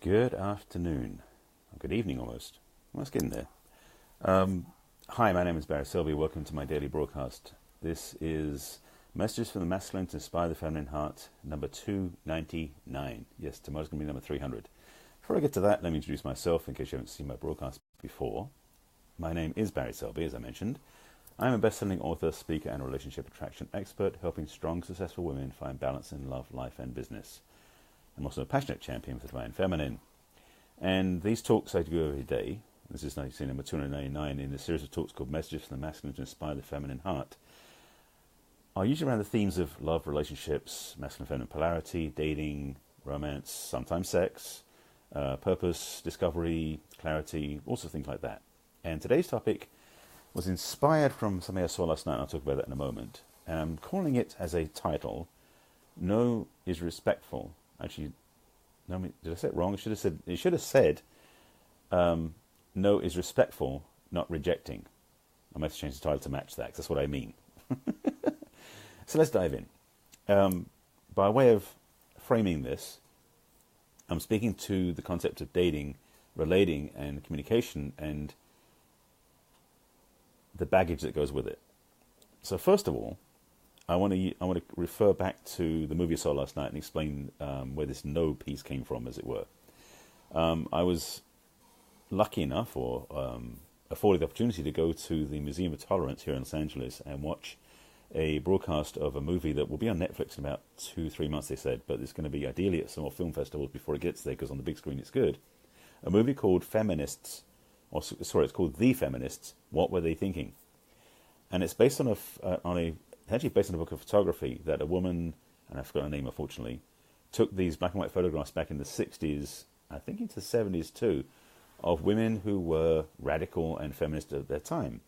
Good afternoon, or good evening almost. Almost getting there. Hi, my name is Barry Selby. Welcome to my daily broadcast. This is Messages from the Masculine to Inspire the Feminine Heart, number 299. Yes, tomorrow's going to be number 300. Before I get to that, let me introduce myself in case you haven't seen my broadcast before. My name is Barry Selby, as I mentioned. I'm a best-selling author, speaker, and relationship attraction expert, helping strong, successful women find balance in love, life, and business. I'm also a passionate champion for the divine feminine. And these talks I do every day, this is number 299 in a series of talks called Messages from the Masculine to Inspire the Feminine Heart, are usually around the themes of love, relationships, masculine-feminine polarity, dating, romance, sometimes sex, purpose, discovery, clarity, all sorts of things like that. And today's topic was inspired from something I saw last night, and I'll talk about that in a moment. And I'm calling it as a title, No is Respectful. Actually, no, did I say it wrong? It should have said, no is respectful, not rejecting. I might have to change the title to match that, 'cause that's what I mean. So let's dive in. By way of framing this, I'm speaking to the concept of dating, relating, and communication, and the baggage that goes with it. So first of all, I want to refer back to the movie I saw last night and explain where this no piece came from, as it were. I was lucky enough, or afforded the opportunity, to go to the Museum of Tolerance here in Los Angeles and watch a broadcast of a movie that will be on Netflix in about 2-3 months, they said, but it's going to be ideally at some more film festivals before it gets there, because on the big screen it's good. A movie called Feminists, it's called The Feminists, What Were They Thinking? And it's based on actually based on a book of photography that a woman, and I forgot her name unfortunately, took these black and white photographs back in the 60s, I think into the 70s too, of women who were radical and feminist at their time.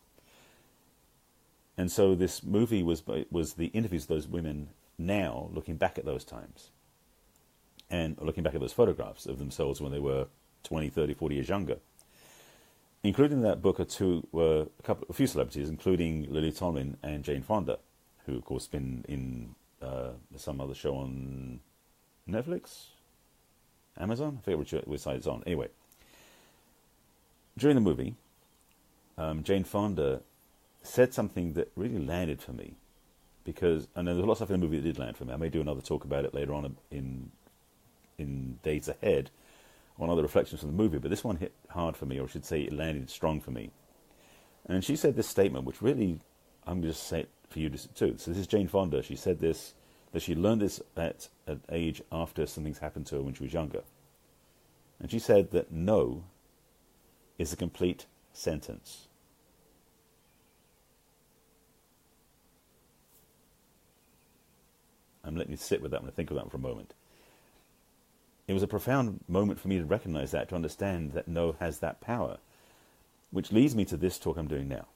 And so this movie was the interviews of those women now, looking back at those times, and looking back at those photographs of themselves when they were 20, 30, 40 years younger. Including in that book were a few celebrities, including Lily Tomlin and Jane Fonda, who of course been in some other show on Netflix, Amazon, I forget which side it's on. Anyway, during the movie, Jane Fonda said something that really landed for me, because, and there's a lot of stuff in the movie that did land for me. I may do another talk about it later on in days ahead, on other reflections from the movie, but this one hit hard for me, or I should say it landed strong for me. And she said this statement, which really, I'm going to say it for you too. So this is Jane Fonda. She said this, that she learned this at an age after something's happened to her when she was younger. And she said that no is a complete sentence. I'm letting you sit with that one and think of that for a moment. It was a profound moment for me to recognize that, to understand that no has that power, which leads me to this talk I'm doing now.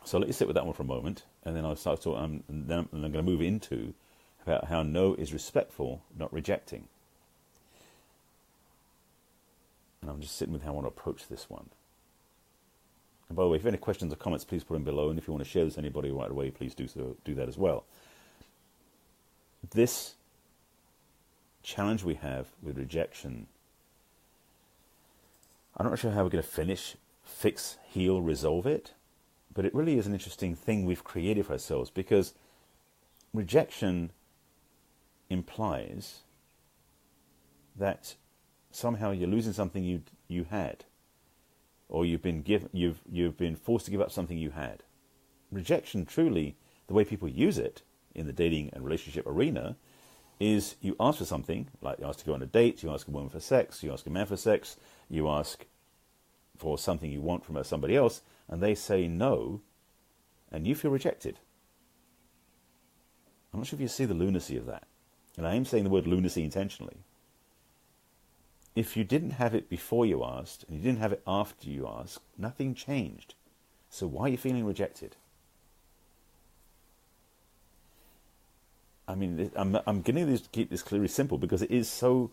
So let you sit with that one for a moment, and then I'll start talking, and then I'm going to move into about how no is respectful, not rejecting. And I'm just sitting with how I want to approach this one. And by the way, if you have any questions or comments, please put them below, and if you want to share this with anybody right away, please do that as well. This challenge we have with rejection, I'm not sure how we're going to fix, heal, resolve it, but it really is an interesting thing we've created for ourselves, because rejection implies that somehow you're losing something you had, or you've been forced to give up something you had. Rejection, truly, the way people use it in the dating and relationship arena, is you ask for something, like you ask to go on a date, you ask a woman for sex, you ask a man for sex, you ask for something you want from somebody else, and they say no, and you feel rejected. I'm not sure if you see the lunacy of that. And I am saying the word lunacy intentionally. If you didn't have it before you asked, and you didn't have it after you asked, nothing changed. So why are you feeling rejected? I mean, I'm getting to keep this clearly simple, because it is so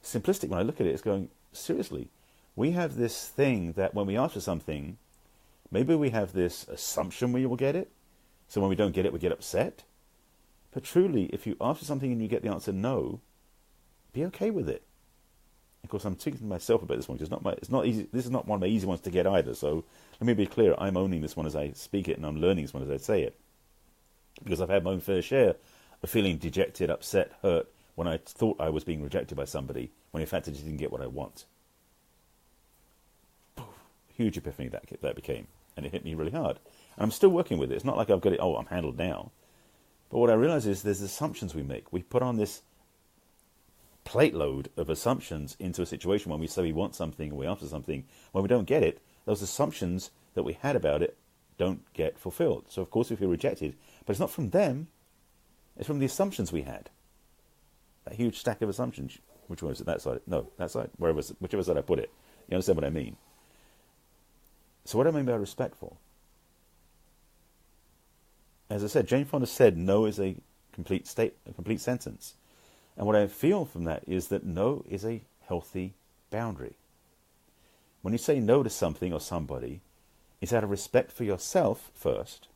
simplistic when I look at it. It's going, seriously, we have this thing that when we ask for something, maybe we have this assumption we will get it. So when we don't get it, we get upset. But truly, if you ask for something and you get the answer no, be okay with it. Of course, I'm talking to myself about this one because it's not easy. This is not one of my easy ones to get either. So let me be clear: I'm owning this one as I speak it, and I'm learning this one as I say it, because I've had my own fair share of feeling dejected, upset, hurt when I thought I was being rejected by somebody, when in fact I just didn't get what I want. Huge epiphany that became, and it hit me really hard. And I'm still working with it. It's not like I've got it. Oh, I'm handled now. But what I realize is there's assumptions we make. We put on this plate load of assumptions into a situation when we say we want something or we ask for something. When we don't get it, those assumptions that we had about it don't get fulfilled. So of course we feel rejected, but it's not from them, it's from the assumptions we had. That huge stack of assumptions. Which one is it? That side? No, that side? Whichever side I put it. You understand what I mean? So what do I mean by respectful? As I said, Jane Fonda said no is a complete sentence. And what I feel from that is that no is a healthy boundary. When you say no to something or somebody, it's out of respect for yourself first,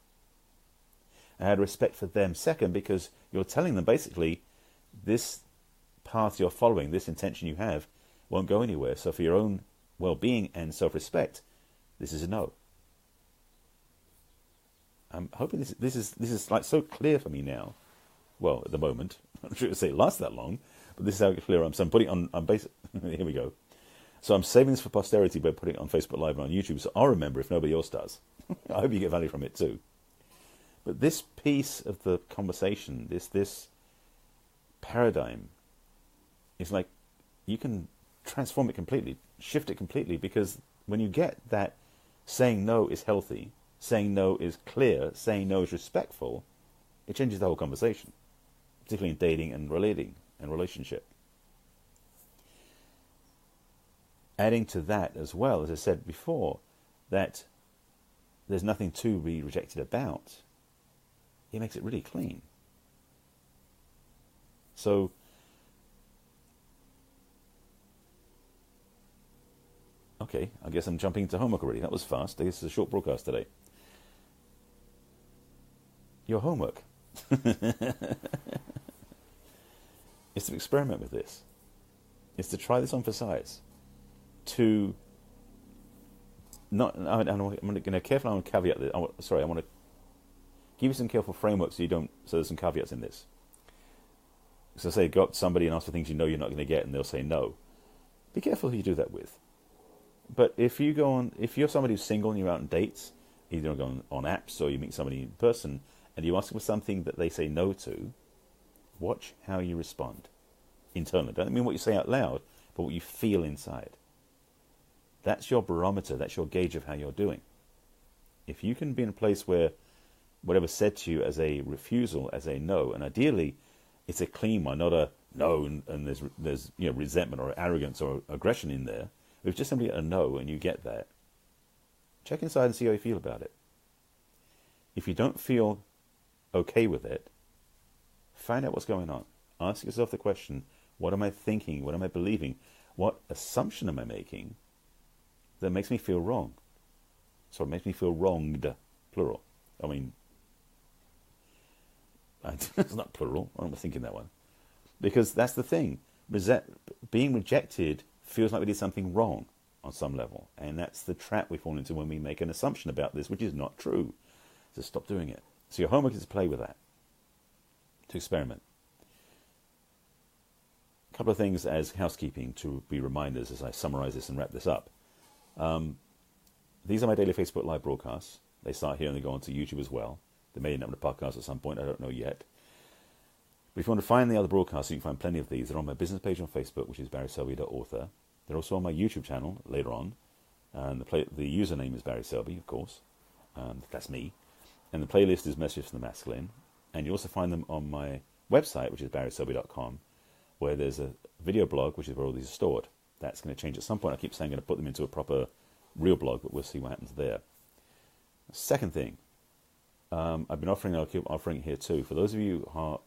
and out of respect for them second, because you're telling them basically this path you're following, this intention you have, won't go anywhere. So for your own well-being and self-respect, this is a no. I'm hoping this is like so clear for me now. Well, at the moment, I'm sure it'll say it lasts that long, but this is how clear I'm. So I'm putting it on. Here we go. So I'm saving this for posterity by putting it on Facebook Live and on YouTube, so I'll remember if nobody else does. I hope you get value from it too. But this piece of the conversation, this paradigm, is like you can transform it completely, shift it completely, because when you get that saying no is healthy, saying no is clear, saying no is respectful, it changes the whole conversation, particularly in dating and relating and relationship. Adding to that as well, as I said before, that there's nothing to be rejected about, it makes it really clean. So, okay, I guess I'm jumping into homework already. That was fast. I guess it's a short broadcast today. Your homework is to experiment with this. It's to try this on for size. To not, I'm going to carefully, I want to caveat this. I want to give you some careful framework so there's some caveats in this. So say go up to somebody and ask for things you know you're not going to get, and they'll say no. Be careful who you do that with. But if you're somebody who's single and you're out on dates, either on apps or you meet somebody in person, and you ask them for something that they say no to, watch how you respond internally. Don't mean what you say out loud, but what you feel inside. That's your barometer. That's your gauge of how you're doing. If you can be in a place where whatever's said to you as a refusal, as a no, and ideally it's a clean one, not a no and there's resentment or arrogance or aggression in there. If it's just simply a no and you get that, check inside and see how you feel about it. If you don't feel okay with it, find out what's going on. Ask yourself the question, what am I thinking? What am I believing? What assumption am I making that makes me feel wrong? So it makes me feel wronged, plural. I mean, it's not plural. I'm thinking that one. Because that's the thing. Being rejected feels like we did something wrong on some level. And that's the trap we fall into when we make an assumption about this, which is not true. So stop doing it. So your homework is to play with that, to experiment. A couple of things as housekeeping to be reminders as I summarize this and wrap this up. These are my daily Facebook Live broadcasts. They start here and they go on to YouTube as well. They may end up in a podcast at some point, I don't know yet. But if you want to find the other broadcasts, you can find plenty of these. They're on my business page on Facebook, which is barryselby.author. They're also on my YouTube channel later on. And the username is Barry Selby, of course. That's me. And the playlist is Messages from the Masculine. And you also find them on my website, which is barryselby.com, where there's a video blog, which is where all these are stored. That's going to change at some point. I keep saying I'm going to put them into a proper real blog, but we'll see what happens there. Second thing, I've been offering, I'll keep offering it here too. For those of you who are,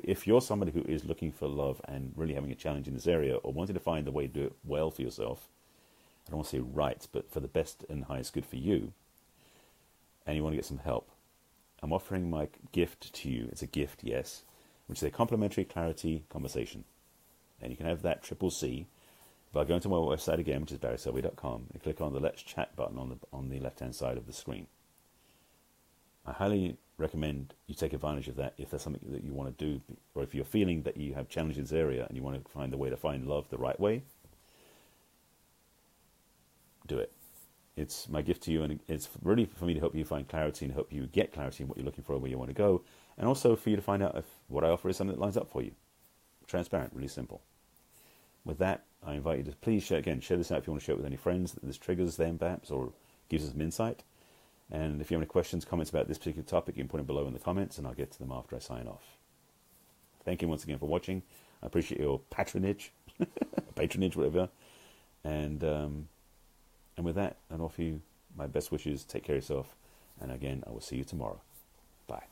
if you're somebody who is looking for love and really having a challenge in this area, or wanting to find the way to do it well for yourself, I don't want to say right, but for the best and highest good for you, and you want to get some help, I'm offering my gift to you. It's a gift, yes, which is a complimentary clarity conversation. And you can have that CCC by going to my website again, which is barryselby.com, and click on the Let's Chat button on the left-hand side of the screen. I highly recommend you take advantage of that if there's something that you want to do, or if you're feeling that you have challenges in this area and you want to find a way to find love the right way, do it. It's my gift to you, and it's really for me to help you find clarity and help you get clarity in what you're looking for and where you want to go, and also for you to find out if what I offer is something that lines up for you. Transparent, really simple. With that, I invite you to please share this out if you want to share it with any friends that this triggers them perhaps or gives us some insight. And if you have any questions, comments about this particular topic, you can put them below in the comments and I'll get to them after I sign off. Thank you once again for watching. I appreciate your patronage, whatever. And with that, I offer you my best wishes. Take care of yourself. And again, I will see you tomorrow. Bye.